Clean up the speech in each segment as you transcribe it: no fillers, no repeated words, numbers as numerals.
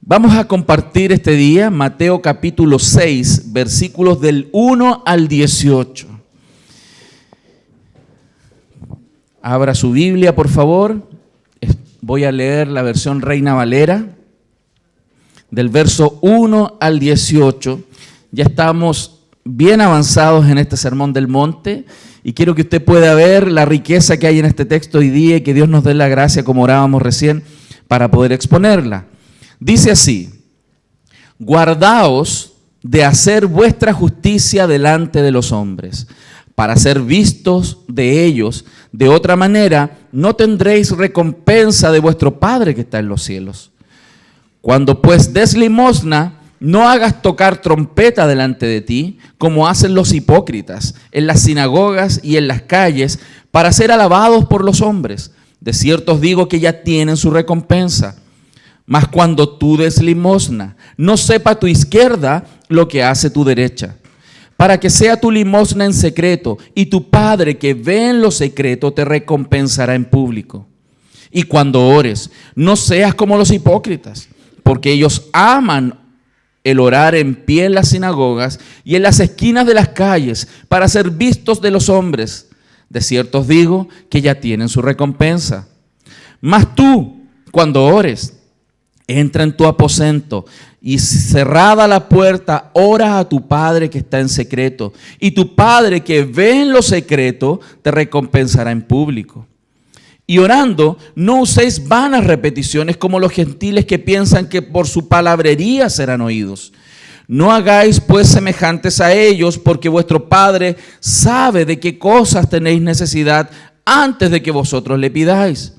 Vamos a compartir este día Mateo capítulo 6, versículos del 1 al 18. Abra su Biblia, por favor. Voy a leer la versión Reina Valera, del verso 1 al 18. Ya estamos bien avanzados en este Sermón del Monte y quiero que usted pueda ver la riqueza que hay en este texto hoy día y que Dios nos dé la gracia, como orábamos recién, para poder exponerla. Dice así: guardaos de hacer vuestra justicia delante de los hombres, para ser vistos de ellos. De otra manera, no tendréis recompensa de vuestro Padre que está en los cielos. Cuando pues des limosna, no hagas tocar trompeta delante de ti, como hacen los hipócritas en las sinagogas y en las calles, para ser alabados por los hombres. De cierto os digo que ya tienen su recompensa. Mas cuando tú des limosna, no sepa tu izquierda lo que hace tu derecha, para que sea tu limosna en secreto, y tu Padre que ve en lo secreto te recompensará en público. Y cuando ores, no seas como los hipócritas, porque ellos aman el orar en pie en las sinagogas y en las esquinas de las calles, para ser vistos de los hombres. De cierto os digo que ya tienen su recompensa. Mas tú, cuando ores, entra en tu aposento y cerrada la puerta, ora a tu Padre que está en secreto, y tu Padre que ve en lo secreto te recompensará en público. Y orando, no uséis vanas repeticiones como los gentiles que piensan que por su palabrería serán oídos. No hagáis pues semejantes a ellos, porque vuestro Padre sabe de qué cosas tenéis necesidad antes de que vosotros le pidáis.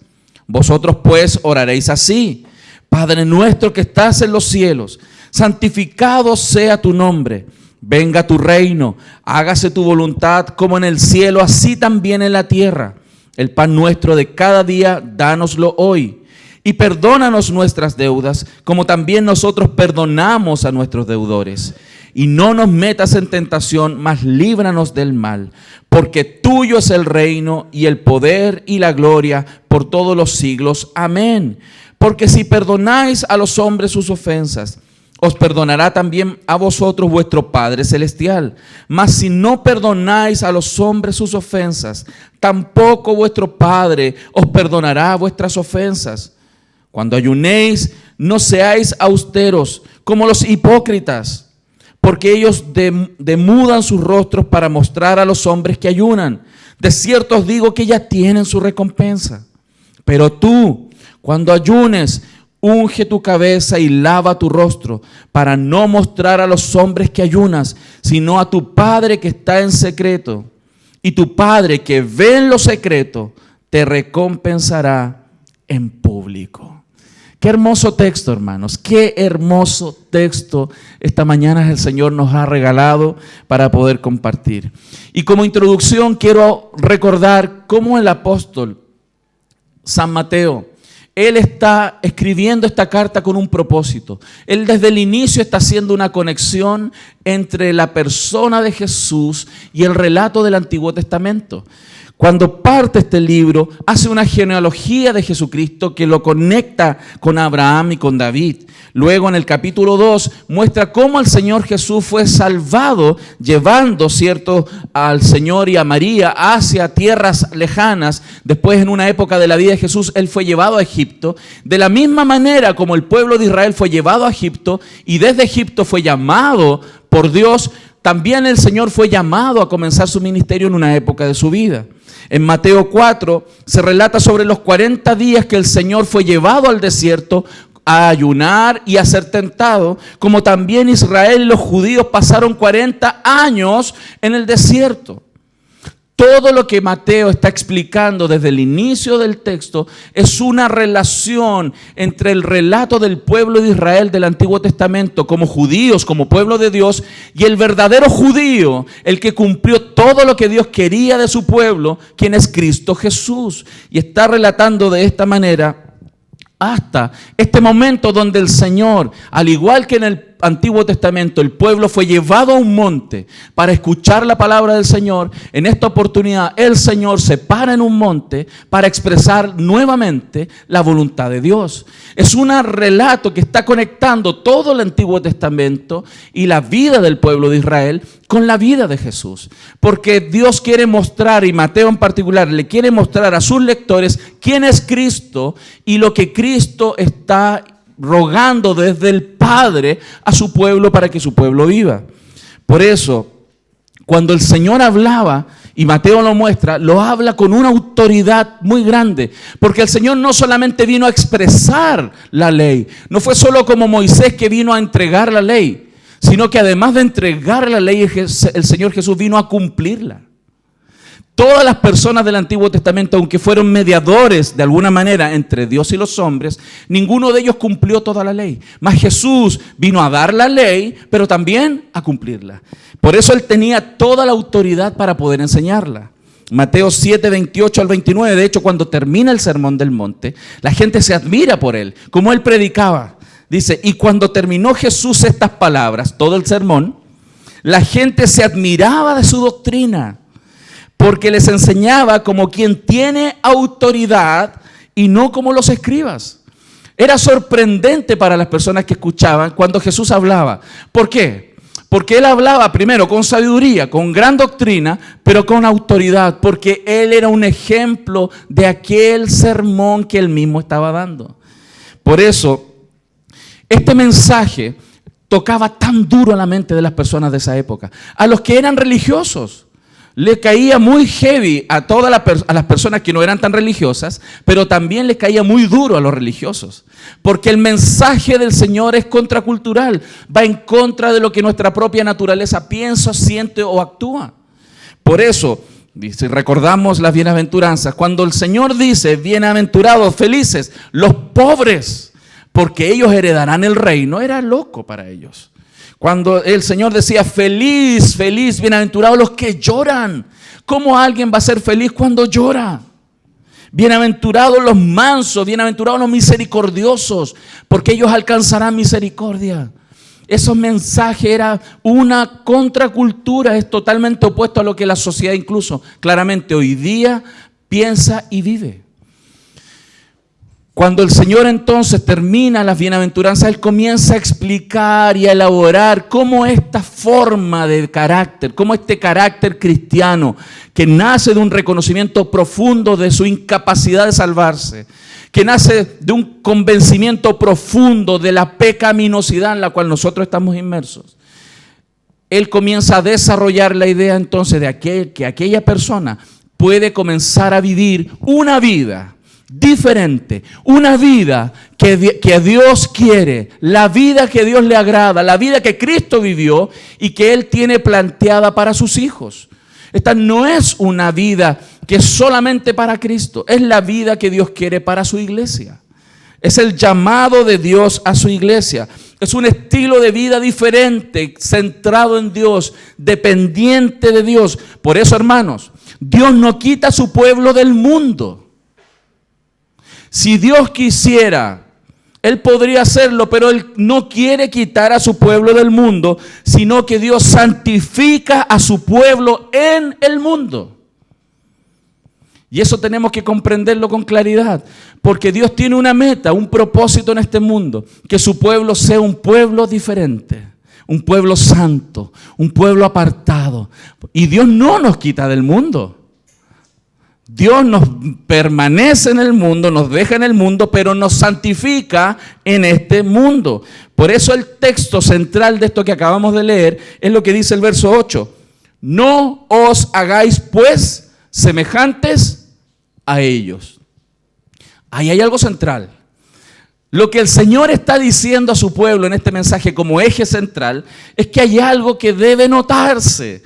Vosotros pues oraréis así: Padre nuestro que estás en los cielos, santificado sea tu nombre. Venga tu reino, hágase tu voluntad como en el cielo, así también en la tierra. El pan nuestro de cada día, dánoslo hoy. Y perdónanos nuestras deudas, como también nosotros perdonamos a nuestros deudores. Y no nos metas en tentación, mas líbranos del mal. Porque tuyo es el reino y el poder y la gloria por todos los siglos. Amén. Porque si perdonáis a los hombres sus ofensas, os perdonará también a vosotros vuestro Padre Celestial. Mas si no perdonáis a los hombres sus ofensas, tampoco vuestro Padre os perdonará vuestras ofensas. Cuando ayunéis, no seáis austeros como los hipócritas, porque ellos demudan sus rostros para mostrar a los hombres que ayunan. De cierto os digo que ya tienen su recompensa. Pero tú, cuando ayunes, unge tu cabeza y lava tu rostro, para no mostrar a los hombres que ayunas, sino a tu Padre que está en secreto. Y tu Padre que ve en lo secreto te recompensará en público. Qué hermoso texto, hermanos. Qué hermoso texto esta mañana el Señor nos ha regalado para poder compartir. Y como introducción quiero recordar cómo el apóstol San Mateo, él está escribiendo esta carta con un propósito. Él desde el inicio está haciendo una conexión entre la persona de Jesús y el relato del Antiguo Testamento. Cuando parte este libro, hace una genealogía de Jesucristo que lo conecta con Abraham y con David. Luego en el capítulo 2 muestra cómo el Señor Jesús fue salvado llevando, ¿cierto?, al Señor y a María hacia tierras lejanas. Después, en una época de la vida de Jesús, Él fue llevado a Egipto. De la misma manera como el pueblo de Israel fue llevado a Egipto y desde Egipto fue llamado por Dios, también el Señor fue llamado a comenzar su ministerio en una época de su vida. En Mateo 4 se relata sobre los 40 días que el Señor fue llevado al desierto a ayunar y a ser tentado, como también Israel y los judíos pasaron 40 años en el desierto. Todo lo que Mateo está explicando desde el inicio del texto es una relación entre el relato del pueblo de Israel del Antiguo Testamento como judíos, como pueblo de Dios, y el verdadero judío, el que cumplió todo lo que Dios quería de su pueblo, quien es Cristo Jesús. Y está relatando de esta manera hasta este momento donde el Señor, al igual que en el Antiguo Testamento el pueblo fue llevado a un monte para escuchar la palabra del Señor, en esta oportunidad el Señor se para en un monte para expresar nuevamente la voluntad de Dios. Es un relato que está conectando todo el Antiguo Testamento y la vida del pueblo de Israel con la vida de Jesús. Porque Dios quiere mostrar, y Mateo en particular le quiere mostrar a sus lectores quién es Cristo y lo que Cristo está rogando desde el Padre a su pueblo para que su pueblo viva. Por eso, cuando el Señor hablaba, y Mateo lo muestra, lo habla con una autoridad muy grande, porque el Señor no solamente vino a expresar la ley, no fue solo como Moisés que vino a entregar la ley, sino que además de entregar la ley, el Señor Jesús vino a cumplirla. Todas las personas del Antiguo Testamento, aunque fueron mediadores de alguna manera entre Dios y los hombres, ninguno de ellos cumplió toda la ley. Mas Jesús vino a dar la ley, pero también a cumplirla. Por eso Él tenía toda la autoridad para poder enseñarla. Mateo 7, 28 al 29, de hecho, cuando termina el Sermón del Monte, la gente se admira por Él, como Él predicaba. Dice, y cuando terminó Jesús estas palabras, todo el sermón, la gente se admiraba de su doctrina, porque les enseñaba como quien tiene autoridad y no como los escribas. Era sorprendente para las personas que escuchaban cuando Jesús hablaba. ¿Por qué? Porque Él hablaba primero con sabiduría, con gran doctrina, pero con autoridad, porque Él era un ejemplo de aquel sermón que Él mismo estaba dando. Por eso, este mensaje tocaba tan duro a la mente de las personas de esa época, a los que eran religiosos. Le caía muy heavy a todas las personas que no eran tan religiosas, pero también le caía muy duro a los religiosos. Porque el mensaje del Señor es contracultural, va en contra de lo que nuestra propia naturaleza piensa, siente o actúa. Por eso, si recordamos las bienaventuranzas, cuando el Señor dice, bienaventurados, felices, los pobres, porque ellos heredarán el reino, era loco para ellos. Cuando el Señor decía, feliz, feliz, bienaventurados los que lloran. ¿Cómo alguien va a ser feliz cuando llora? Bienaventurados los mansos, bienaventurados los misericordiosos, porque ellos alcanzarán misericordia. Esos mensajes eran una contracultura, es totalmente opuesto a lo que la sociedad incluso claramente hoy día piensa y vive. Cuando el Señor entonces termina las bienaventuranzas, Él comienza a explicar y a elaborar cómo esta forma de carácter, cómo este carácter cristiano que nace de un reconocimiento profundo de su incapacidad de salvarse, que nace de un convencimiento profundo de la pecaminosidad en la cual nosotros estamos inmersos. Él comienza a desarrollar la idea entonces de que aquella persona puede comenzar a vivir una vida diferente, una vida que Dios quiere, la vida que Dios le agrada, la vida que Cristo vivió y que Él tiene planteada para sus hijos. Esta no es una vida que es solamente para Cristo, es la vida que Dios quiere para su iglesia. Es el llamado de Dios a su iglesia. Es un estilo de vida diferente, centrado en Dios, dependiente de Dios. Por eso, hermanos, Dios no quita a su pueblo del mundo. Si Dios quisiera, Él podría hacerlo, pero Él no quiere quitar a su pueblo del mundo, sino que Dios santifica a su pueblo en el mundo. Y eso tenemos que comprenderlo con claridad, porque Dios tiene una meta, un propósito en este mundo, que su pueblo sea un pueblo diferente, un pueblo santo, un pueblo apartado. Y Dios no nos quita del mundo. Dios nos permanece en el mundo, nos deja en el mundo, pero nos santifica en este mundo. Por eso el texto central de esto que acabamos de leer es lo que dice el verso 8. No os hagáis pues semejantes a ellos. Ahí hay algo central. Lo que el Señor está diciendo a su pueblo en este mensaje como eje central es que hay algo que debe notarse.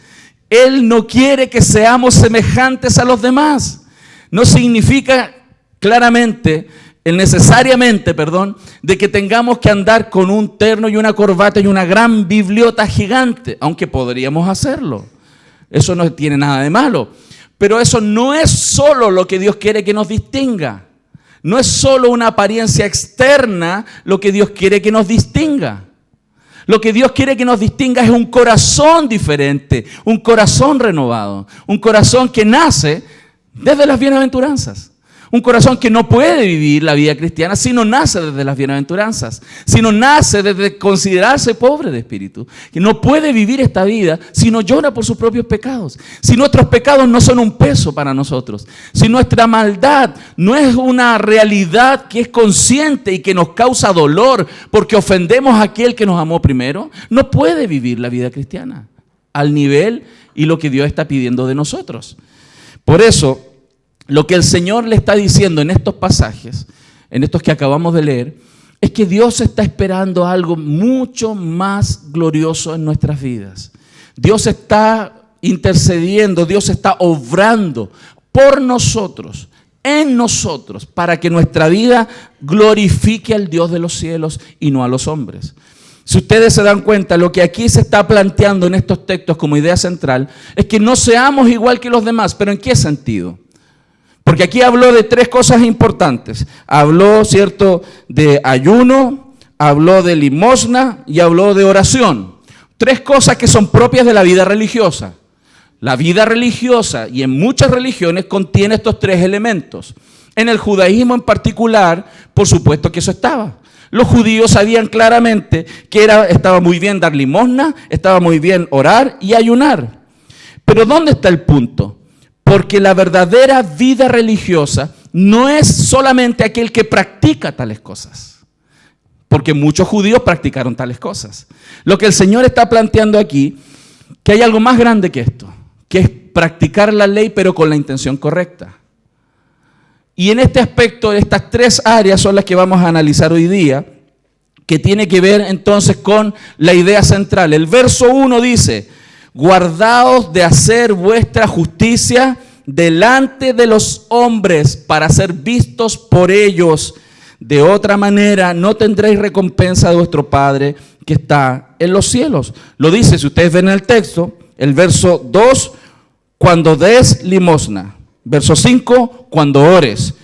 Él no quiere que seamos semejantes a los demás. No significa claramente, necesariamente, de que tengamos que andar con un terno y una corbata y una gran bibliota gigante, aunque podríamos hacerlo. Eso no tiene nada de malo. Pero eso no es solo lo que Dios quiere que nos distinga. No es solo una apariencia externa lo que Dios quiere que nos distinga. Lo que Dios quiere que nos distinga es un corazón diferente, un corazón renovado, un corazón que nace desde las bienaventuranzas. Un corazón que no puede vivir la vida cristiana si no nace desde las bienaventuranzas, si no nace desde considerarse pobre de espíritu, que no puede vivir esta vida si no llora por sus propios pecados, si nuestros pecados no son un peso para nosotros, si nuestra maldad no es una realidad que es consciente y que nos causa dolor porque ofendemos a aquel que nos amó primero, no puede vivir la vida cristiana al nivel y lo que Dios está pidiendo de nosotros. Por eso, lo que el Señor le está diciendo en estos pasajes, en estos que acabamos de leer, es que Dios está esperando algo mucho más glorioso en nuestras vidas. Dios está intercediendo, Dios está obrando por nosotros, en nosotros, para que nuestra vida glorifique al Dios de los cielos y no a los hombres. Si ustedes se dan cuenta, lo que aquí se está planteando en estos textos como idea central es que no seamos igual que los demás, pero ¿en qué sentido? Porque aquí habló de tres cosas importantes. Habló, ¿cierto?, de ayuno, habló de limosna y habló de oración. Tres cosas que son propias de la vida religiosa. La vida religiosa, y en muchas religiones, contiene estos tres elementos. En el judaísmo en particular, por supuesto que eso estaba. Los judíos sabían claramente que estaba muy bien dar limosna, estaba muy bien orar y ayunar. Pero ¿dónde está el punto? Porque la verdadera vida religiosa no es solamente aquel que practica tales cosas. Porque muchos judíos practicaron tales cosas. Lo que el Señor está planteando aquí, que hay algo más grande que esto, que es practicar la ley pero con la intención correcta. Y en este aspecto, estas tres áreas son las que vamos a analizar hoy día, que tiene que ver entonces con la idea central. El verso 1 dice: guardaos de hacer vuestra justicia delante de los hombres para ser vistos por ellos. De otra manera no tendréis recompensa de vuestro Padre que está en los cielos. Lo dice, si ustedes ven el texto, el verso 2, cuando des limosna. Verso 5, cuando ores.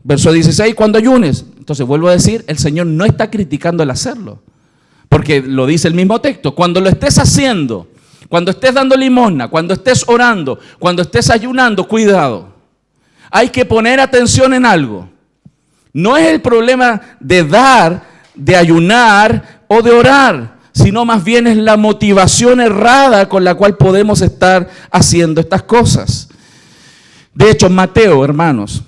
Verso 16, cuando ayunes. Entonces vuelvo a decir, el Señor no está criticando el hacerlo, porque lo dice el mismo texto. Cuando lo estés haciendo, cuando estés dando limosna, cuando estés orando, cuando estés ayunando, cuidado. Hay que poner atención en algo. No es el problema de dar, de ayunar o de orar, sino más bien es la motivación errada con la cual podemos estar haciendo estas cosas. De hecho, Mateo, hermanos,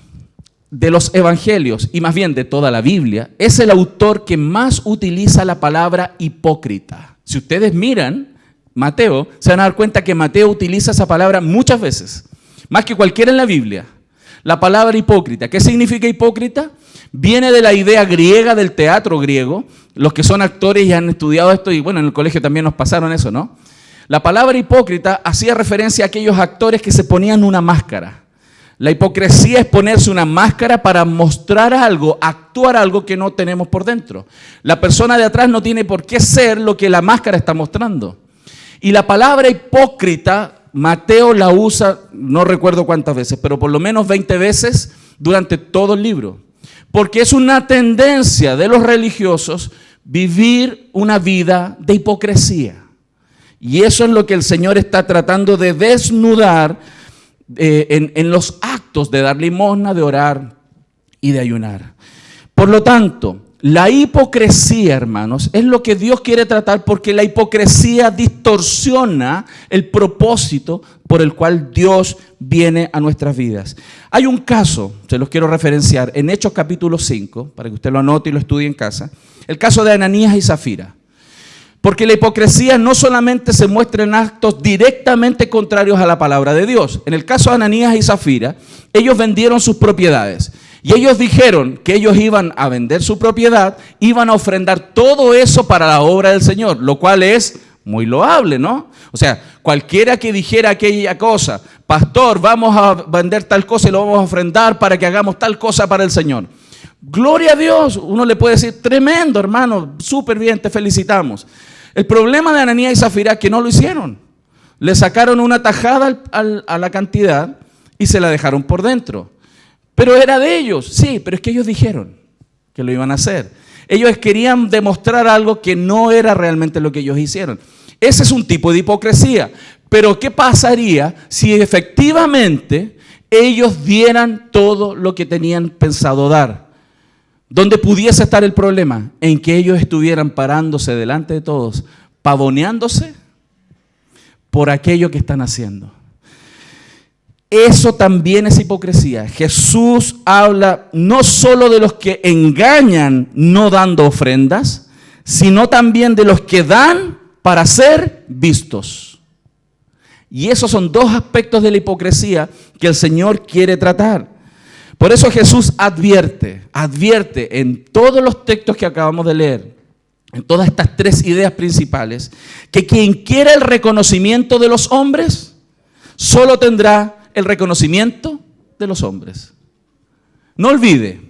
de los evangelios y más bien de toda la Biblia, es el autor que más utiliza la palabra hipócrita. Si ustedes miran Mateo, se van a dar cuenta que Mateo utiliza esa palabra muchas veces, más que cualquiera en la Biblia. La palabra hipócrita. ¿Qué significa hipócrita? Viene de la idea griega, del teatro griego. Los que son actores y han estudiado esto, y bueno, en el colegio también nos pasaron eso, ¿no? La palabra hipócrita hacía referencia a aquellos actores que se ponían una máscara. La hipocresía es ponerse una máscara para mostrar algo, actuar algo que no tenemos por dentro. La persona de atrás no tiene por qué ser lo que la máscara está mostrando. Y la palabra hipócrita, Mateo la usa, no recuerdo cuántas veces, pero por lo menos 20 veces durante todo el libro. Porque es una tendencia de los religiosos vivir una vida de hipocresía. Y eso es lo que el Señor está tratando de desnudar en los actos de dar limosna, de orar y de ayunar. Por lo tanto, la hipocresía, hermanos, es lo que Dios quiere tratar, porque la hipocresía distorsiona el propósito por el cual Dios viene a nuestras vidas. Hay un caso, se los quiero referenciar, en Hechos capítulo 5, para que usted lo anote y lo estudie en casa, el caso de Ananías y Zafira. Porque la hipocresía no solamente se muestra en actos directamente contrarios a la palabra de Dios. En el caso de Ananías y Zafira, ellos vendieron sus propiedades. Y ellos dijeron que ellos iban a vender su propiedad, iban a ofrendar todo eso para la obra del Señor, lo cual es muy loable, ¿no? O sea, cualquiera que dijera aquella cosa, pastor, vamos a vender tal cosa y lo vamos a ofrendar para que hagamos tal cosa para el Señor. Gloria a Dios, uno le puede decir, tremendo hermano, súper bien, te felicitamos. El problema de Ananías y Zafira es que no lo hicieron. Le sacaron una tajada a la cantidad y se la dejaron por dentro. Pero era de ellos, sí, pero es que ellos dijeron que lo iban a hacer. Ellos querían demostrar algo que no era realmente lo que ellos hicieron. Ese es un tipo de hipocresía. Pero ¿qué pasaría si efectivamente ellos dieran todo lo que tenían pensado dar? ¿Dónde pudiese estar el problema? En que ellos estuvieran parándose delante de todos, pavoneándose por aquello que están haciendo. Eso también es hipocresía. Jesús habla no solo de los que engañan no dando ofrendas, sino también de los que dan para ser vistos. Y esos son dos aspectos de la hipocresía que el Señor quiere tratar. Por eso Jesús advierte en todos los textos que acabamos de leer, en todas estas tres ideas principales, que quien quiera el reconocimiento de los hombres, solo tendrá el reconocimiento de los hombres. No olvide,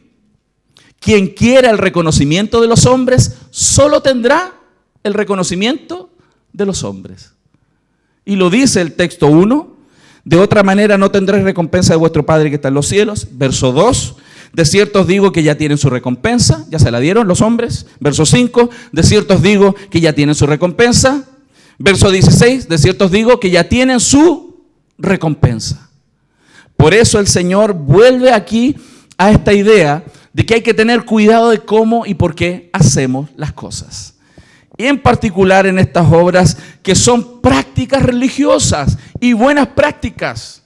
quien quiera el reconocimiento de los hombres, solo tendrá el reconocimiento de los hombres. Y lo dice el texto 1, de otra manera no tendréis recompensa de vuestro Padre que está en los cielos. Verso 2, de cierto os digo que ya tienen su recompensa, ya se la dieron los hombres. Verso 5, de cierto os digo que ya tienen su recompensa. Verso 16, de cierto os digo que ya tienen su recompensa. Por eso el Señor vuelve aquí a esta idea de que hay que tener cuidado de cómo y por qué hacemos las cosas. Y en particular en estas obras que son prácticas religiosas y buenas prácticas.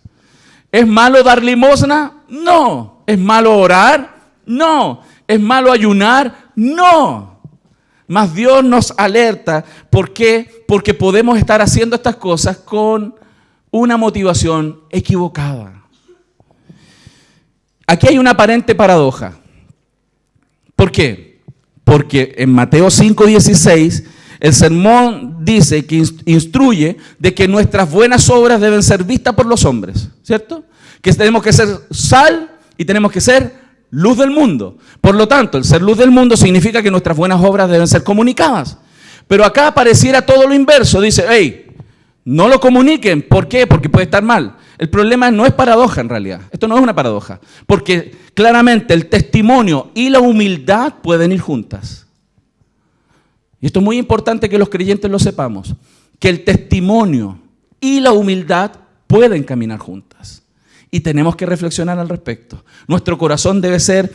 ¿Es malo dar limosna? No. ¿Es malo orar? No. ¿Es malo ayunar? No. Mas Dios nos alerta. ¿Por qué? Porque podemos estar haciendo estas cosas con una motivación equivocada. Aquí hay una aparente paradoja. ¿Por qué? Porque en Mateo 5:16 el sermón dice que instruye de que nuestras buenas obras deben ser vistas por los hombres, ¿cierto? Que tenemos que ser sal y tenemos que ser luz del mundo. Por lo tanto, el ser luz del mundo significa que nuestras buenas obras deben ser comunicadas. Pero acá pareciera todo lo inverso. Dice, hey, no lo comuniquen. ¿Por qué? Porque puede estar mal. El problema no es paradoja en realidad. Esto no es una paradoja. Porque claramente el testimonio y la humildad pueden ir juntas. Y esto es muy importante que los creyentes lo sepamos. Que el testimonio y la humildad pueden caminar juntas. Y tenemos que reflexionar al respecto. Nuestro corazón debe ser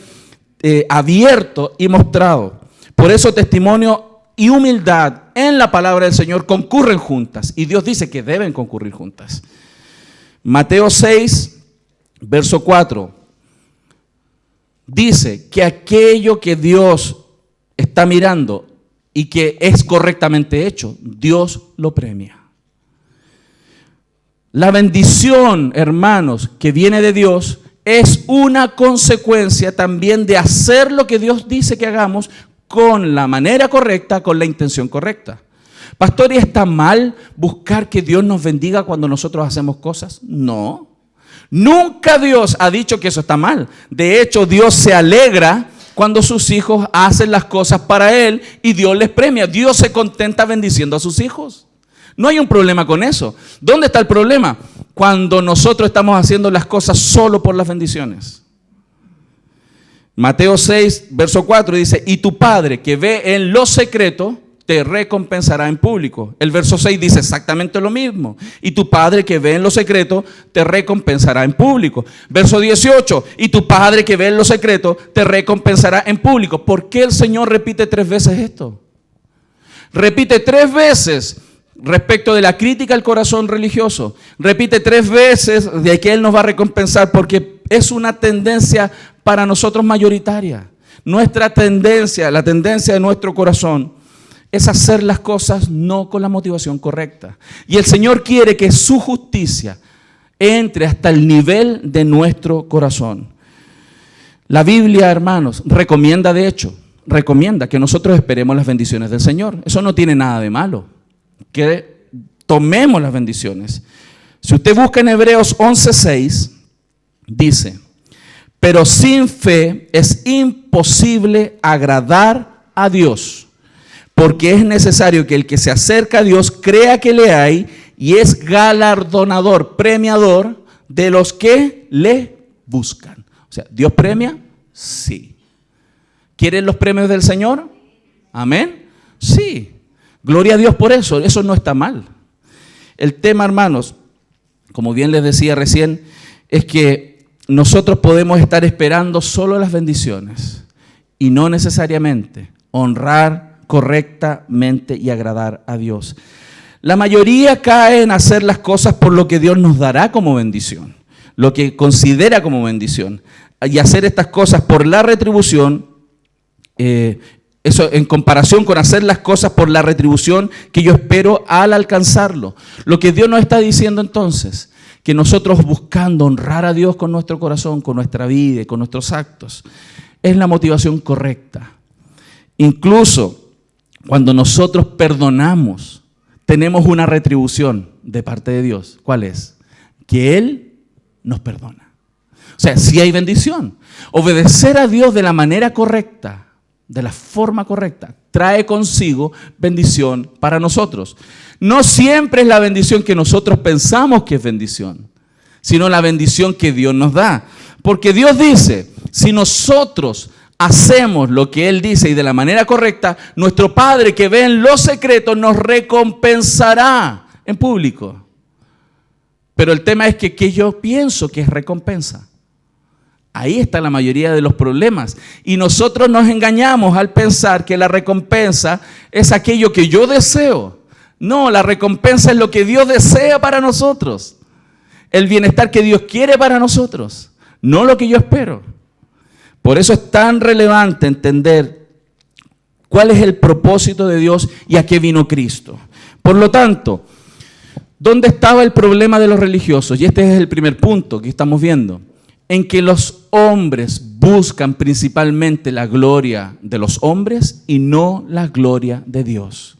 abierto y mostrado. Por eso testimonio y humildad en la palabra del Señor concurren juntas. Y Dios dice que deben concurrir juntas. Mateo 6, verso 4, dice que aquello que Dios está mirando y que es correctamente hecho, Dios lo premia. La bendición, hermanos, que viene de Dios es una consecuencia también de hacer lo que Dios dice que hagamos con la manera correcta, con la intención correcta. Pastor, ¿y está mal buscar que Dios nos bendiga cuando nosotros hacemos cosas? No. Nunca Dios ha dicho que eso está mal. De hecho, Dios se alegra cuando sus hijos hacen las cosas para Él y Dios les premia. Dios se contenta bendiciendo a sus hijos. No hay un problema con eso. ¿Dónde está el problema? Cuando nosotros estamos haciendo las cosas solo por las bendiciones. Mateo 6, verso 4 dice, y tu Padre que ve en lo secreto, te recompensará en público. El verso 6 dice exactamente lo mismo. Y tu Padre que ve en lo secreto, te recompensará en público. Verso 18, y tu Padre que ve en lo secreto, te recompensará en público. ¿Por qué el Señor repite 3 veces esto? Repite 3 veces respecto de la crítica al corazón religioso. Repite 3 veces de que Él nos va a recompensar porque es una tendencia para nosotros mayoritaria. Nuestra tendencia, la tendencia de nuestro corazón es hacer las cosas no con la motivación correcta. Y el Señor quiere que su justicia entre hasta el nivel de nuestro corazón. La Biblia, hermanos, recomienda que nosotros esperemos las bendiciones del Señor. Eso no tiene nada de malo. Que tomemos las bendiciones. Si usted busca en Hebreos 11:6, dice, pero sin fe es imposible agradar a Dios. Porque es necesario que el que se acerca a Dios crea que le hay y es galardonador, premiador de los que le buscan. O sea, ¿Dios premia? Sí. ¿Quieren los premios del Señor? ¿Amén? Sí. Gloria a Dios por eso. Eso no está mal. El tema, hermanos, como bien les decía recién, es que nosotros podemos estar esperando solo las bendiciones y no necesariamente honrar correctamente y agradar a Dios. La mayoría cae en hacer las cosas por lo que Dios nos dará como bendición, lo que considera como bendición, y hacer estas cosas por la retribución, eso en comparación con hacer las cosas por la retribución que yo espero al alcanzarlo. Lo que Dios nos está diciendo entonces, que nosotros buscando honrar a Dios con nuestro corazón, con nuestra vida y con nuestros actos, es la motivación correcta. Incluso cuando nosotros perdonamos, tenemos una retribución de parte de Dios. ¿Cuál es? Que Él nos perdona. O sea, sí hay bendición. Obedecer a Dios de la manera correcta, de la forma correcta, trae consigo bendición para nosotros. No siempre es la bendición que nosotros pensamos que es bendición, sino la bendición que Dios nos da. Porque Dios dice, si nosotros hacemos lo que Él dice y de la manera correcta, nuestro Padre que ve en lo secreto nos recompensará en público. Pero el tema es que yo pienso que es recompensa. Ahí está la mayoría de los problemas. Y nosotros nos engañamos al pensar que la recompensa es aquello que yo deseo. No, la recompensa es lo que Dios desea para nosotros. El bienestar que Dios quiere para nosotros, no lo que yo espero. Por eso es tan relevante entender cuál es el propósito de Dios y a qué vino Cristo. Por lo tanto, ¿dónde estaba el problema de los religiosos? Y este es el primer punto que estamos viendo. En que los hombres buscan principalmente la gloria de los hombres y no la gloria de Dios.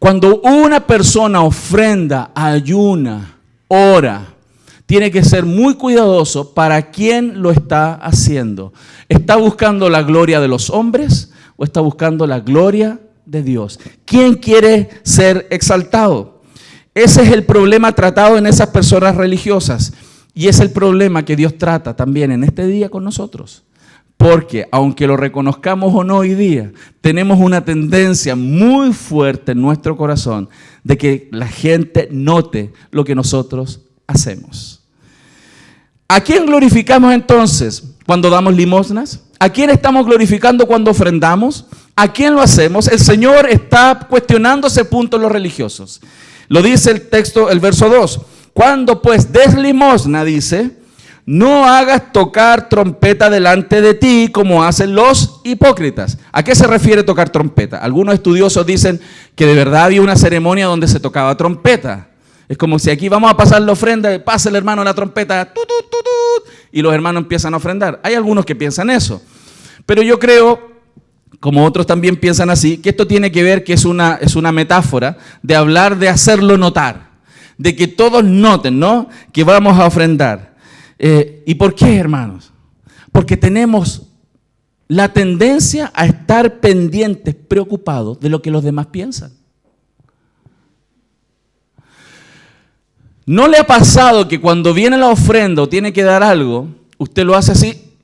Cuando una persona ofrenda, ayuna, ora, tiene que ser muy cuidadoso para quién lo está haciendo. ¿Está buscando la gloria de los hombres o está buscando la gloria de Dios? ¿Quién quiere ser exaltado? Ese es el problema tratado en esas personas religiosas. Y es el problema que Dios trata también en este día con nosotros. Porque aunque lo reconozcamos o no hoy día, tenemos una tendencia muy fuerte en nuestro corazón de que la gente note lo que nosotros hacemos. ¿A quién glorificamos entonces cuando damos limosnas? ¿A quién estamos glorificando cuando ofrendamos? ¿A quién lo hacemos? El Señor está cuestionando ese punto en los religiosos. Lo dice el texto, el verso 2. Cuando pues des limosna, dice, no hagas tocar trompeta delante de ti como hacen los hipócritas. ¿A qué se refiere tocar trompeta? Algunos estudiosos dicen que de verdad había una ceremonia donde se tocaba trompeta. Es como si aquí vamos a pasar la ofrenda, pasa el hermano la trompeta, tut, tut, tut, tut, y los hermanos empiezan a ofrendar. Hay algunos que piensan eso. Pero yo creo, como otros también piensan así, que esto tiene que ver que es una metáfora de hablar de hacerlo notar. De que todos noten, ¿no?, que vamos a ofrendar. ¿Y por qué, hermanos? Porque tenemos la tendencia a estar pendientes, preocupados de lo que los demás piensan. ¿No le ha pasado que cuando viene la ofrenda o tiene que dar algo, usted lo hace así?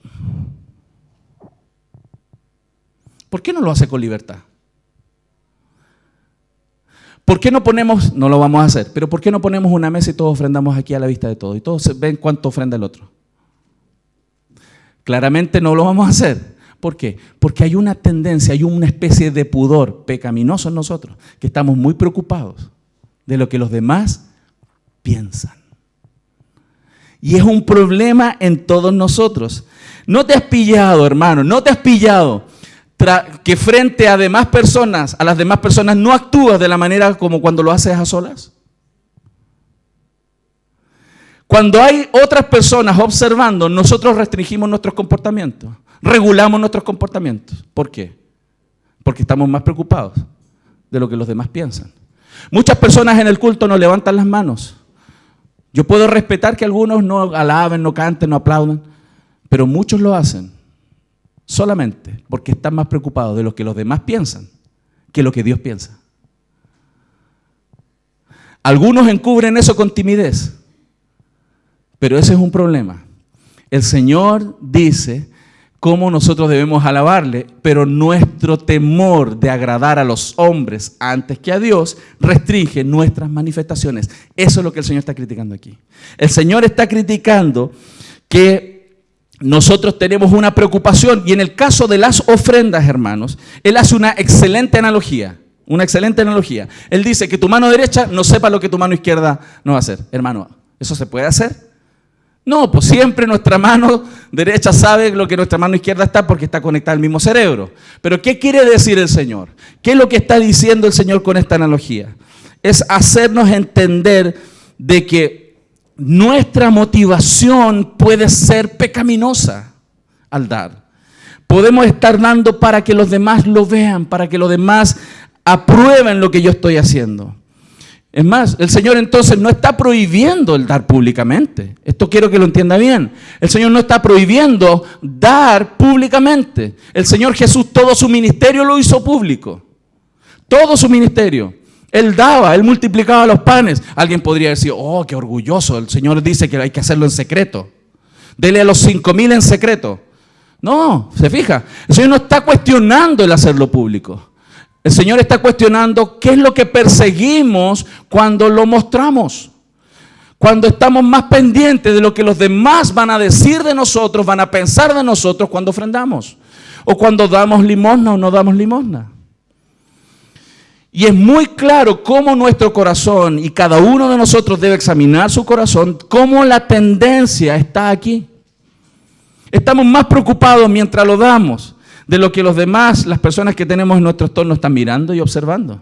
¿Por qué no lo hace con libertad? ¿Por qué no ponemos, no lo vamos a hacer, pero por qué no ponemos una mesa y todos ofrendamos aquí a la vista de todos? Y todos ven cuánto ofrenda el otro. Claramente no lo vamos a hacer. ¿Por qué? Porque hay una tendencia, hay una especie de pudor pecaminoso en nosotros, que estamos muy preocupados de lo que los demás piensan. Y es un problema en todos nosotros. ¿No te has pillado, hermano? ¿No te has pillado que frente a las demás personas no actúas de la manera como cuando lo haces a solas? Cuando hay otras personas observando, nosotros restringimos nuestros comportamientos, regulamos nuestros comportamientos. ¿Por qué? Porque estamos más preocupados de lo que los demás piensan. Muchas personas en el culto no levantan las manos. Yo puedo respetar que algunos no alaben, no canten, no aplaudan, pero muchos lo hacen solamente porque están más preocupados de lo que los demás piensan que lo que Dios piensa. Algunos encubren eso con timidez, pero ese es un problema. El Señor dice, cómo nosotros debemos alabarle, pero nuestro temor de agradar a los hombres antes que a Dios restringe nuestras manifestaciones. Eso es lo que el Señor está criticando aquí. El Señor está criticando que nosotros tenemos una preocupación, y en el caso de las ofrendas, hermanos, Él hace una excelente analogía. Una excelente analogía. Él dice que tu mano derecha no sepa lo que tu mano izquierda no va a hacer. Hermano, ¿eso se puede hacer? No, pues siempre nuestra mano derecha sabe lo que nuestra mano izquierda está porque está conectada al mismo cerebro. Pero ¿qué quiere decir el Señor? ¿Qué es lo que está diciendo el Señor con esta analogía? Es hacernos entender de que nuestra motivación puede ser pecaminosa al dar. Podemos estar dando para que los demás lo vean, para que los demás aprueben lo que yo estoy haciendo. Es más, el Señor entonces no está prohibiendo el dar públicamente. Esto quiero que lo entienda bien. El Señor no está prohibiendo dar públicamente. El Señor Jesús todo su ministerio lo hizo público. Todo su ministerio. Él daba, Él multiplicaba los panes. Alguien podría decir, oh, qué orgulloso. El Señor dice que hay que hacerlo en secreto. Dele a los 5,000 en secreto. No, se fija. El Señor no está cuestionando el hacerlo público. El Señor está cuestionando qué es lo que perseguimos cuando lo mostramos. Cuando estamos más pendientes de lo que los demás van a decir de nosotros, van a pensar de nosotros cuando ofrendamos. O cuando damos limosna o no damos limosna. Y es muy claro cómo nuestro corazón, y cada uno de nosotros debe examinar su corazón, cómo la tendencia está aquí. Estamos más preocupados mientras lo damos de lo que los demás, las personas que tenemos en nuestro entorno están mirando y observando,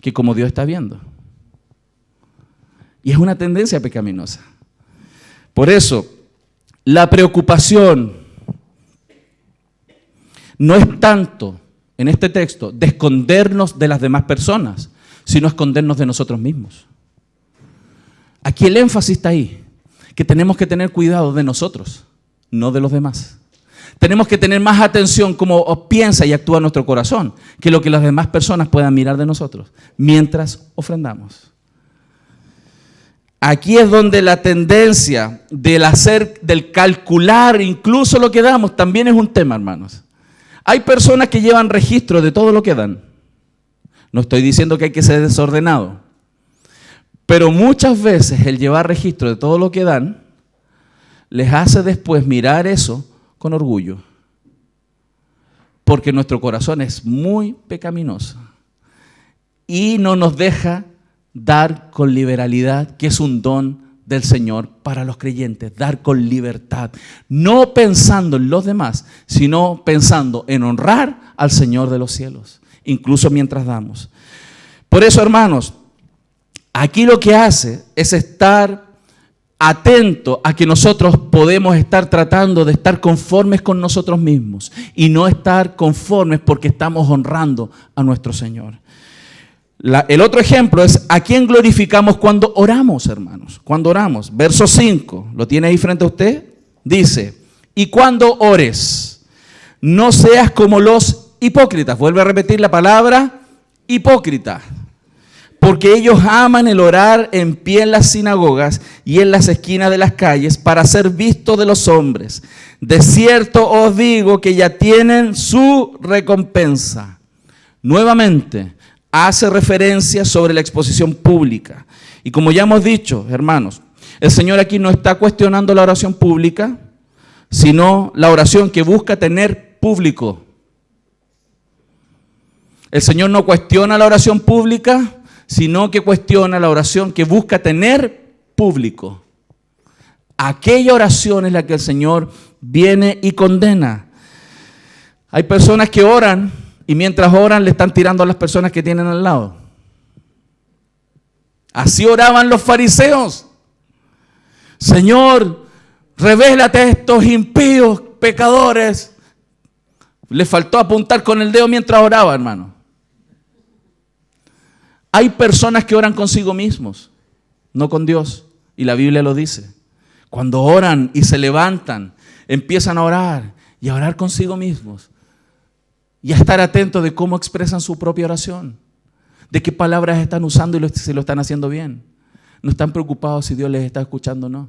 que como Dios está viendo. Y es una tendencia pecaminosa. Por eso, la preocupación no es tanto, en este texto, de escondernos de las demás personas, sino escondernos de nosotros mismos. Aquí el énfasis está ahí, que tenemos que tener cuidado de nosotros, no de los demás. Tenemos que tener más atención cómo piensa y actúa nuestro corazón, que lo que las demás personas puedan mirar de nosotros, mientras ofrendamos. Aquí es donde la tendencia del calcular incluso lo que damos, también es un tema, hermanos. Hay personas que llevan registro de todo lo que dan. No estoy diciendo que hay que ser desordenado, pero muchas veces el llevar registro de todo lo que dan les hace después mirar eso con orgullo, porque nuestro corazón es muy pecaminoso y no nos deja dar con liberalidad, que es un don del Señor para los creyentes, dar con libertad, no pensando en los demás, sino pensando en honrar al Señor de los cielos, incluso mientras damos. Por eso, hermanos, aquí lo que hace es estar atento a que nosotros podemos estar tratando de estar conformes con nosotros mismos y no estar conformes porque estamos honrando a nuestro Señor. El otro ejemplo es a quién glorificamos cuando oramos, hermanos. Cuando oramos. Verso 5, ¿lo tiene ahí frente a usted? Dice, y cuando ores, no seas como los hipócritas. Vuelve a repetir la palabra hipócrita. Porque ellos aman el orar en pie en las sinagogas y en las esquinas de las calles para ser vistos de los hombres. De cierto os digo que ya tienen su recompensa. Nuevamente, hace referencia sobre la exposición pública. Y como ya hemos dicho, hermanos, el Señor aquí no está cuestionando la oración pública, sino la oración que busca tener público. El Señor no cuestiona la oración pública, sino que cuestiona la oración que busca tener público. Aquella oración es la que el Señor viene y condena. Hay personas que oran y mientras oran le están tirando a las personas que tienen al lado. Así oraban los fariseos. Señor, revélate a estos impíos pecadores. Le faltó apuntar con el dedo mientras oraba, hermano. Hay personas que oran consigo mismos, no con Dios. Y la Biblia lo dice. Cuando oran y se levantan, empiezan a orar y a orar consigo mismos. Y a estar atentos de cómo expresan su propia oración. De qué palabras están usando y si lo están haciendo bien. No están preocupados si Dios les está escuchando o no.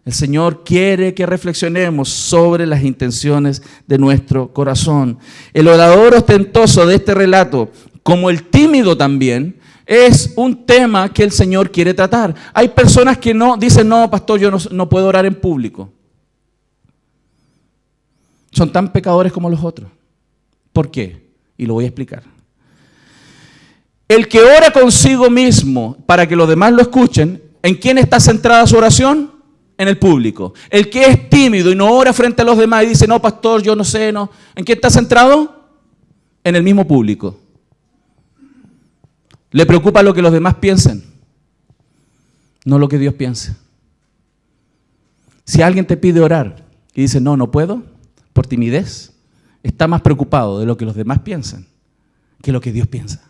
El Señor quiere que reflexionemos sobre las intenciones de nuestro corazón. El orador ostentoso de este relato, como el tímido también, es un tema que el Señor quiere tratar. Hay personas que dicen, no, pastor, yo no puedo orar en público. Son tan pecadores como los otros. ¿Por qué? Y lo voy a explicar. El que ora consigo mismo para que los demás lo escuchen, ¿en quién está centrada su oración? En el público. El que es tímido y no ora frente a los demás y dice, no, pastor, yo no sé, no. ¿En quién está centrado? En el mismo público. Le preocupa lo que los demás piensen, no lo que Dios piense. Si alguien te pide orar y dice, no puedo, por timidez, está más preocupado de lo que los demás piensan que lo que Dios piensa.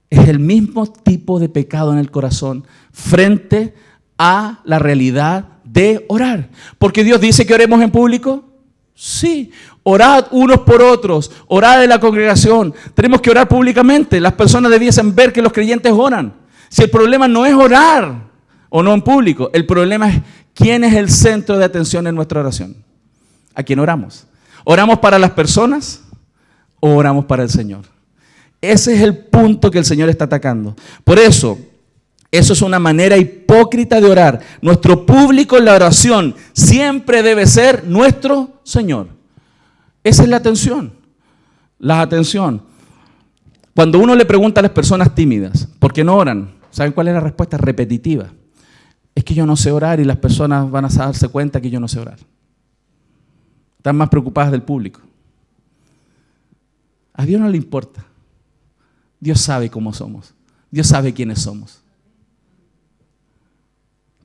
Es el mismo tipo de pecado en el corazón frente a la realidad de orar. Porque Dios dice que oremos en público. Sí, orad unos por otros, orad en la congregación. Tenemos que orar públicamente. Las personas debiesen ver que los creyentes oran. Si el problema no es orar o no en público, el problema es quién es el centro de atención en nuestra oración. ¿A quién oramos? ¿Oramos para las personas o oramos para el Señor? Ese es el punto que el Señor está atacando. Por eso es una manera hipócrita de orar. Nuestro público en la oración siempre debe ser nuestro Señor. Esa es la atención. La atención. Cuando uno le pregunta a las personas tímidas, ¿por qué no oran? ¿Saben cuál es la respuesta? Repetitiva. Es que yo no sé orar y las personas van a darse cuenta que yo no sé orar. Están más preocupadas del público. A Dios no le importa. Dios sabe cómo somos. Dios sabe quiénes somos.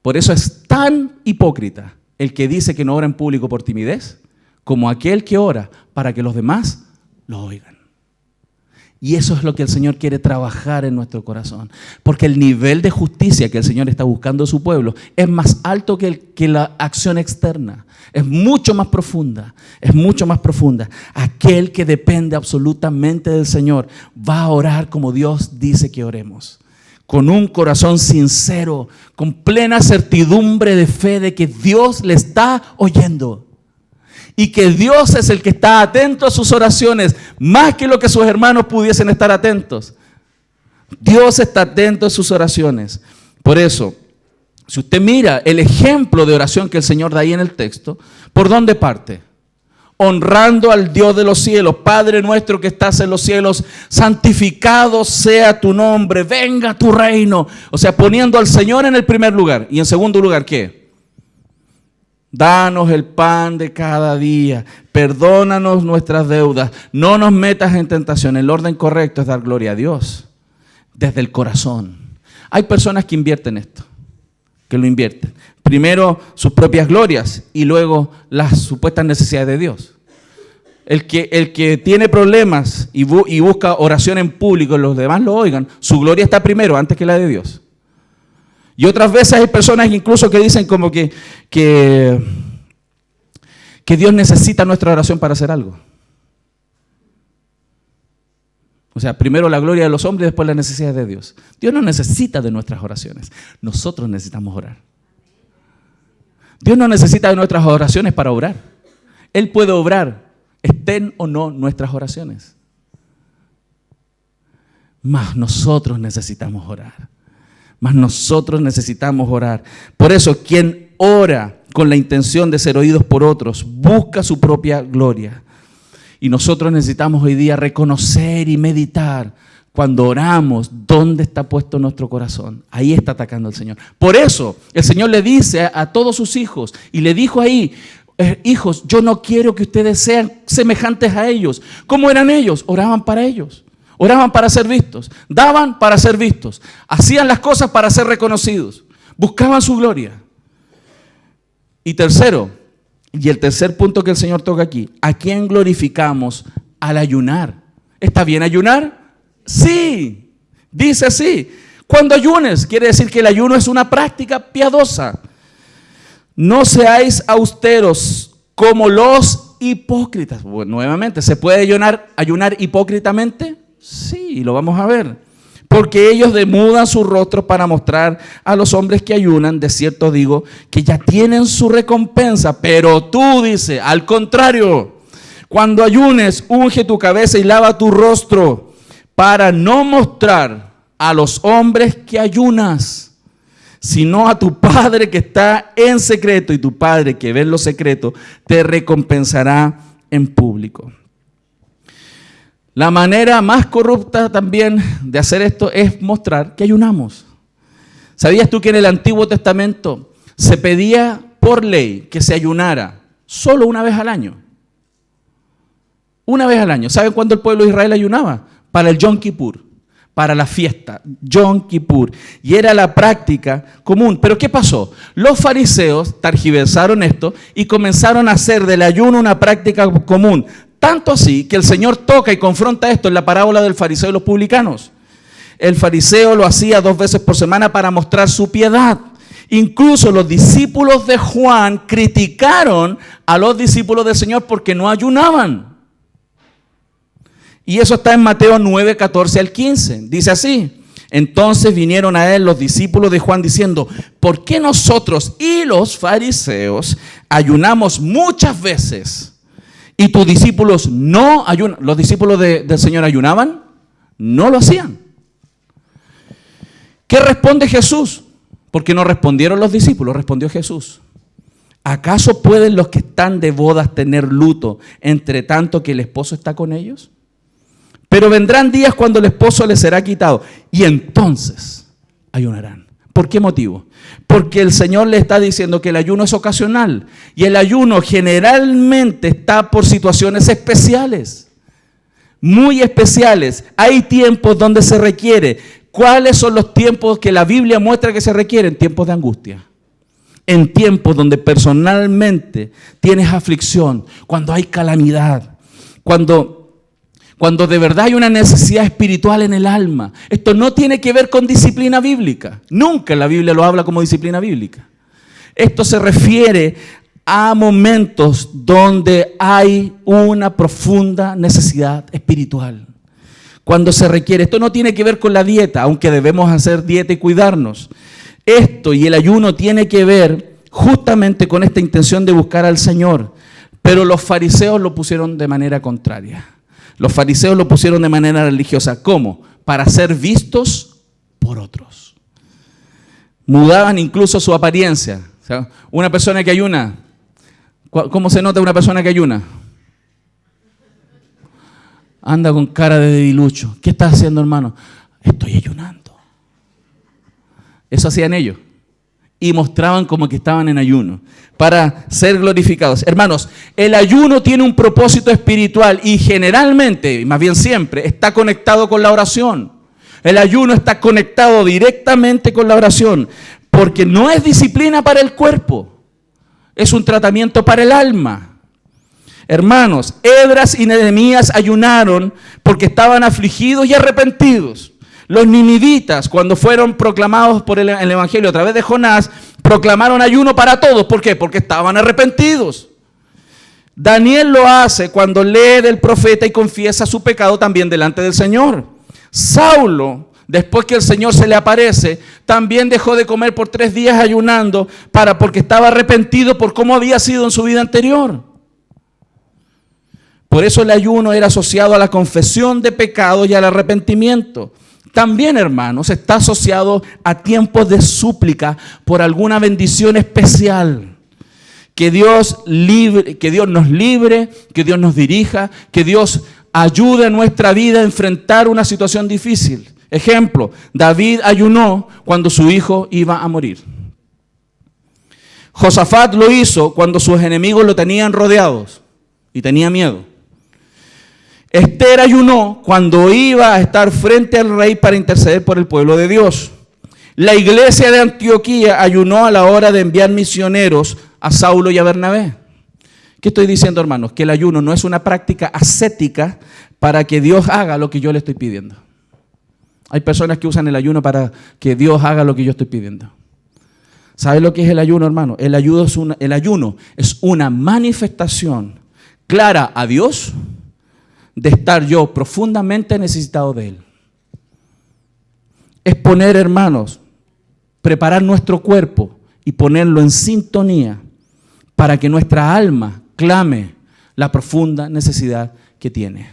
Por eso es tan hipócrita el que dice que no ora en público por timidez, como aquel que ora para que los demás lo oigan. Y eso es lo que el Señor quiere trabajar en nuestro corazón. Porque el nivel de justicia que el Señor está buscando en su pueblo es más alto que la acción externa. Es mucho más profunda. Es mucho más profunda. Aquel que depende absolutamente del Señor va a orar como Dios dice que oremos. Con un corazón sincero, con plena certidumbre de fe de que Dios le está oyendo. Y que Dios es el que está atento a sus oraciones, más que lo que sus hermanos pudiesen estar atentos. Dios está atento a sus oraciones. Por eso, si usted mira el ejemplo de oración que el Señor da ahí en el texto, ¿por dónde parte? Honrando al Dios de los cielos. Padre nuestro que estás en los cielos, santificado sea tu nombre, venga tu reino. O sea, poniendo al Señor en el primer lugar. Y en segundo lugar, ¿qué? Danos el pan de cada día, perdónanos nuestras deudas, no nos metas en tentación. El orden correcto es dar gloria a Dios desde el corazón. Hay personas que invierten esto, que lo invierten. Primero sus propias glorias y luego las supuestas necesidades de Dios. El que tiene problemas y busca oración en público y los demás lo oigan, su gloria está primero antes que la de Dios. Y otras veces hay personas incluso que dicen como que Dios necesita nuestra oración para hacer algo. O sea, primero la gloria de los hombres y después las necesidades de Dios. Dios no necesita de nuestras oraciones. Nosotros necesitamos orar. Dios no necesita de nuestras oraciones para obrar. Él puede obrar, estén o no nuestras oraciones. Mas nosotros necesitamos orar. Mas nosotros necesitamos orar. Por eso, quien ora con la intención de ser oídos por otros, busca su propia gloria. Y nosotros necesitamos hoy día reconocer y meditar cuando oramos dónde está puesto nuestro corazón. Ahí está atacando el Señor. Por eso, el Señor le dice a todos sus hijos, y le dijo ahí, hijos, yo no quiero que ustedes sean semejantes a ellos. ¿Cómo eran ellos? Oraban para ellos. Oraban para ser vistos, daban para ser vistos, hacían las cosas para ser reconocidos, buscaban su gloria. Y tercero, y el tercer punto que el Señor toca aquí, ¿a quién glorificamos al ayunar? ¿Está bien ayunar? Sí, dice así. Cuando ayunes, quiere decir que el ayuno es una práctica piadosa. No seáis austeros como los hipócritas. Bueno, nuevamente, ¿se puede ayunar hipócritamente? Sí, lo vamos a ver. porque ellos demudan sus rostros para mostrar a los hombres que ayunan. De cierto digo que ya tienen su recompensa, pero tú, dice, al contrario, cuando ayunes, unge tu cabeza y lava tu rostro para no mostrar a los hombres que ayunas, sino a tu Padre que está en secreto, y tu Padre que ve en lo secreto te recompensará en público. La manera más corrupta también de hacer esto es mostrar que ayunamos. ¿Sabías tú que en el Antiguo Testamento se pedía por ley que se ayunara solo una vez al año? Una vez al año. ¿Saben cuándo el pueblo de Israel ayunaba? Para el Yom Kippur, para la fiesta, Yom Kippur. Y era la práctica común. ¿Pero qué pasó? Los fariseos tergiversaron esto y comenzaron a hacer del ayuno una práctica común. Tanto así que el Señor toca y confronta esto en la parábola del fariseo y los publicanos. El fariseo lo hacía 2 veces por semana para mostrar su piedad. Incluso los discípulos de Juan criticaron a los discípulos del Señor porque no ayunaban. Y eso está en Mateo 9, 14 al 15. Dice así: entonces vinieron a él los discípulos de Juan diciendo: ¿por qué nosotros y los fariseos ayunamos muchas veces y tus discípulos no ayunan? ¿Los discípulos del Señor ayunaban? No lo hacían. ¿Qué responde Jesús? Porque no respondieron los discípulos, respondió Jesús. ¿Acaso pueden los que están de bodas tener luto entre tanto que el esposo está con ellos? Pero vendrán días cuando el esposo les será quitado y entonces ayunarán. ¿Por qué motivo? Porque el Señor le está diciendo que el ayuno es ocasional y el ayuno generalmente está por situaciones especiales, muy especiales. Hay tiempos donde se requiere. ¿Cuáles son los tiempos que la Biblia muestra que se requieren? Tiempos de angustia. En tiempos donde personalmente tienes aflicción, cuando hay calamidad, cuando de verdad hay una necesidad espiritual en el alma. Esto no tiene que ver con disciplina bíblica. Nunca la Biblia lo habla como disciplina bíblica. Esto se refiere a momentos donde hay una profunda necesidad espiritual. Cuando se requiere. Esto no tiene que ver con la dieta, aunque debemos hacer dieta y cuidarnos. Esto y el ayuno tiene que ver justamente con esta intención de buscar al Señor. Pero los fariseos lo pusieron de manera contraria. Los fariseos lo pusieron de manera religiosa. ¿Cómo? Para ser vistos por otros. Mudaban incluso su apariencia. O sea, una persona que ayuna, ¿cómo se nota una persona que ayuna? Anda con cara de debilucho. ¿Qué estás haciendo, hermano? Estoy ayunando. Eso hacían ellos. Y mostraban como que estaban en ayuno para ser glorificados. Hermanos, el ayuno tiene un propósito espiritual y generalmente, más bien siempre, está conectado con la oración. El ayuno está conectado directamente con la oración porque no es disciplina para el cuerpo, es un tratamiento para el alma. Hermanos, Esdras y Nehemías ayunaron porque estaban afligidos y arrepentidos. Los ninivitas, cuando fueron proclamados por el Evangelio a través de Jonás, proclamaron ayuno para todos. ¿Por qué? Porque estaban arrepentidos. Daniel lo hace cuando lee del profeta y confiesa su pecado también delante del Señor. Saulo, después que el Señor se le aparece, también dejó de comer por 3 días ayunando porque estaba arrepentido por cómo había sido en su vida anterior. Por eso el ayuno era asociado a la confesión de pecado y al arrepentimiento. También, hermanos, está asociado a tiempos de súplica por alguna bendición especial. Que Dios nos libre, que Dios nos dirija, que Dios ayude a nuestra vida a enfrentar una situación difícil. Ejemplo, David ayunó cuando su hijo iba a morir. Josafat lo hizo cuando sus enemigos lo tenían rodeados y tenía miedo. Esther ayunó cuando iba a estar frente al rey para interceder por el pueblo de Dios. La iglesia de Antioquía ayunó a la hora de enviar misioneros a Saulo y a Bernabé. ¿Qué estoy diciendo, hermanos? Que el ayuno no es una práctica ascética para que Dios haga lo que yo le estoy pidiendo. Hay personas que usan el ayuno para que Dios haga lo que yo estoy pidiendo. ¿Sabe lo que es el ayuno, hermano? El ayuno es una manifestación clara a Dios de estar yo profundamente necesitado de Él. es poner, hermanos, preparar nuestro cuerpo y ponerlo en sintonía para que nuestra alma clame la profunda necesidad que tiene.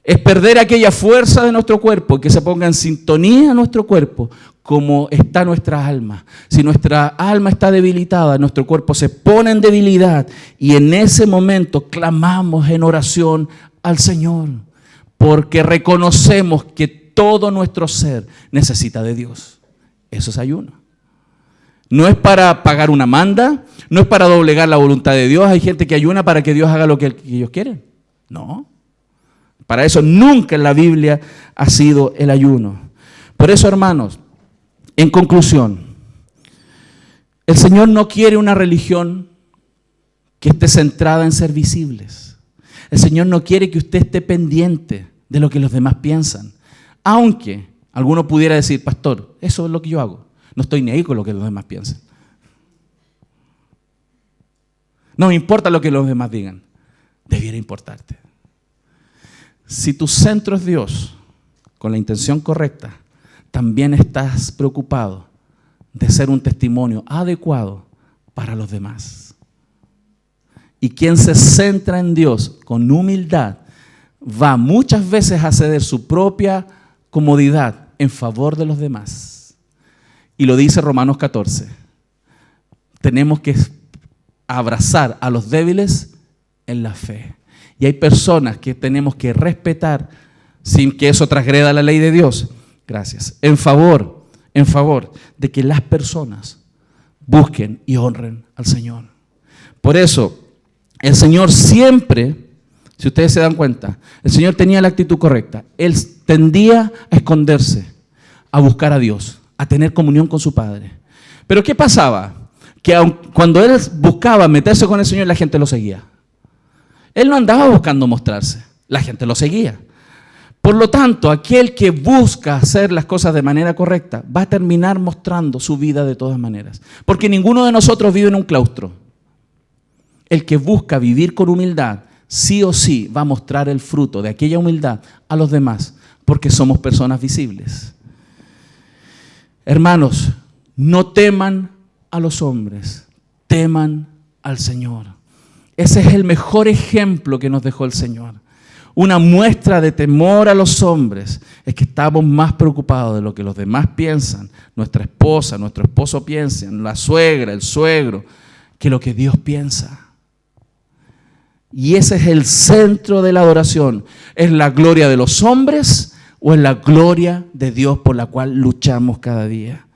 Es perder aquella fuerza de nuestro cuerpo, que se ponga en sintonía nuestro cuerpo como está nuestra alma. Si nuestra alma está debilitada, nuestro cuerpo se pone en debilidad y en ese momento clamamos en oración al Señor, porque reconocemos que todo nuestro ser necesita de Dios. Eso es ayuno. No es para pagar una manda, no es para doblegar la voluntad de Dios. Hay gente que ayuna para que Dios haga lo que ellos quieren. No. Para eso nunca en la Biblia ha sido el ayuno. Por eso, hermanos, en conclusión, el Señor no quiere una religión que esté centrada en ser visibles. El Señor no quiere que usted esté pendiente de lo que los demás piensan. Aunque alguno pudiera decir, pastor, eso es lo que yo hago. No estoy ni ahí con lo que los demás piensen. No me importa lo que los demás digan. Debiera importarte. Si tu centro es Dios, con la intención correcta, también estás preocupado de ser un testimonio adecuado para los demás. Y quien se centra en Dios con humildad va muchas veces a ceder su propia comodidad en favor de los demás. Y lo dice Romanos 14. Tenemos que abrazar a los débiles en la fe. Y hay personas que tenemos que respetar sin que eso transgreda la ley de Dios. Gracias. En favor de que las personas busquen y honren al Señor. Por eso, el Señor siempre, si ustedes se dan cuenta, el Señor tenía la actitud correcta. Él tendía a esconderse, a buscar a Dios, a tener comunión con su Padre. Pero ¿qué pasaba? Que cuando Él buscaba meterse con el Señor, la gente lo seguía. Él no andaba buscando mostrarse, la gente lo seguía. Por lo tanto, aquel que busca hacer las cosas de manera correcta va a terminar mostrando su vida de todas maneras. Porque ninguno de nosotros vive en un claustro. El que busca vivir con humildad, sí o sí va a mostrar el fruto de aquella humildad a los demás, porque somos personas visibles. Hermanos, no teman a los hombres, teman al Señor. Ese es el mejor ejemplo que nos dejó el Señor. Una muestra de temor a los hombres es que estamos más preocupados de lo que los demás piensan, nuestra esposa, nuestro esposo piensan, la suegra, el suegro, que lo que Dios piensa. Y ese es el centro de la adoración. ¿Es la gloria de los hombres o es la gloria de Dios por la cual luchamos cada día?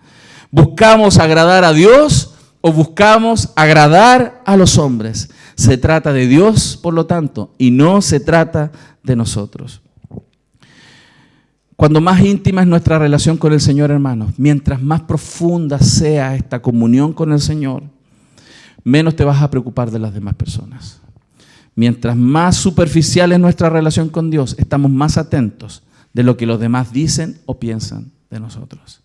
¿Buscamos agradar a Dios o buscamos agradar a los hombres? Se trata de Dios, por lo tanto, y no se trata de nosotros. Cuando más íntima es nuestra relación con el Señor, hermanos, mientras más profunda sea esta comunión con el Señor, menos te vas a preocupar de las demás personas. Mientras más superficial es nuestra relación con Dios, estamos más atentos de lo que los demás dicen o piensan de nosotros.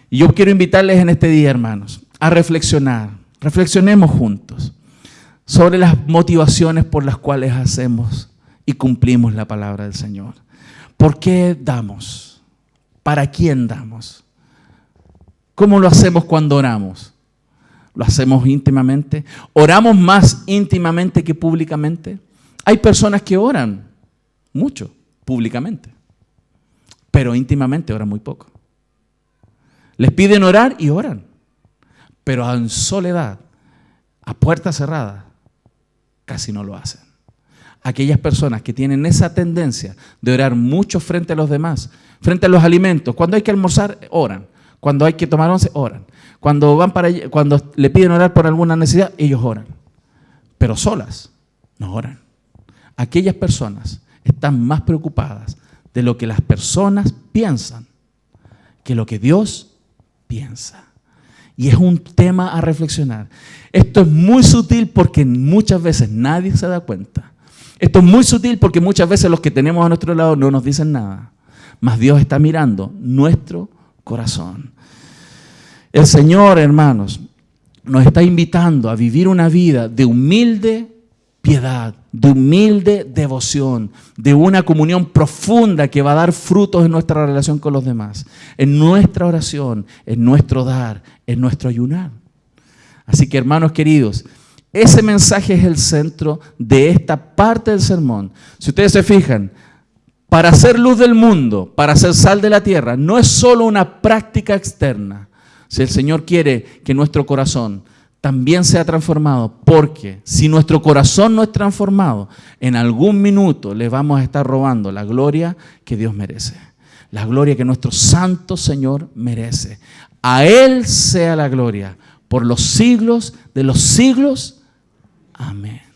Y yo quiero invitarles en este día, hermanos, a reflexionar. Reflexionemos juntos sobre las motivaciones por las cuales hacemos y cumplimos la palabra del Señor. ¿Por qué damos? ¿Para quién damos? ¿Cómo lo hacemos cuando oramos? ¿Lo hacemos íntimamente? ¿Oramos más íntimamente que públicamente? Hay personas que oran mucho públicamente, pero íntimamente oran muy poco. Les piden orar y oran, pero en soledad, a puerta cerrada, casi no lo hacen. Aquellas personas que tienen esa tendencia de orar mucho frente a los demás, frente a los alimentos, cuando hay que almorzar, oran. Cuando hay que tomar once, oran. Cuando van para allá, cuando le piden orar por alguna necesidad, ellos oran. Pero solas, no oran. Aquellas personas están más preocupadas de lo que las personas piensan que lo que Dios piensa. Y es un tema a reflexionar. Esto es muy sutil porque muchas veces nadie se da cuenta. Esto es muy sutil porque muchas veces los que tenemos a nuestro lado no nos dicen nada. Mas Dios está mirando nuestro corazón. El Señor, hermanos, nos está invitando a vivir una vida de humilde piedad, de humilde devoción, de una comunión profunda que va a dar frutos en nuestra relación con los demás, en nuestra oración, en nuestro dar, en nuestro ayunar. Así que, hermanos queridos, ese mensaje es el centro de esta parte del sermón. Si ustedes se fijan, para ser luz del mundo, para ser sal de la tierra, no es solo una práctica externa. Si el Señor quiere que nuestro corazón también sea transformado, porque si nuestro corazón no es transformado, en algún minuto le vamos a estar robando la gloria que Dios merece, la gloria que nuestro santo Señor merece. A Él sea la gloria por los siglos de los siglos. Amén.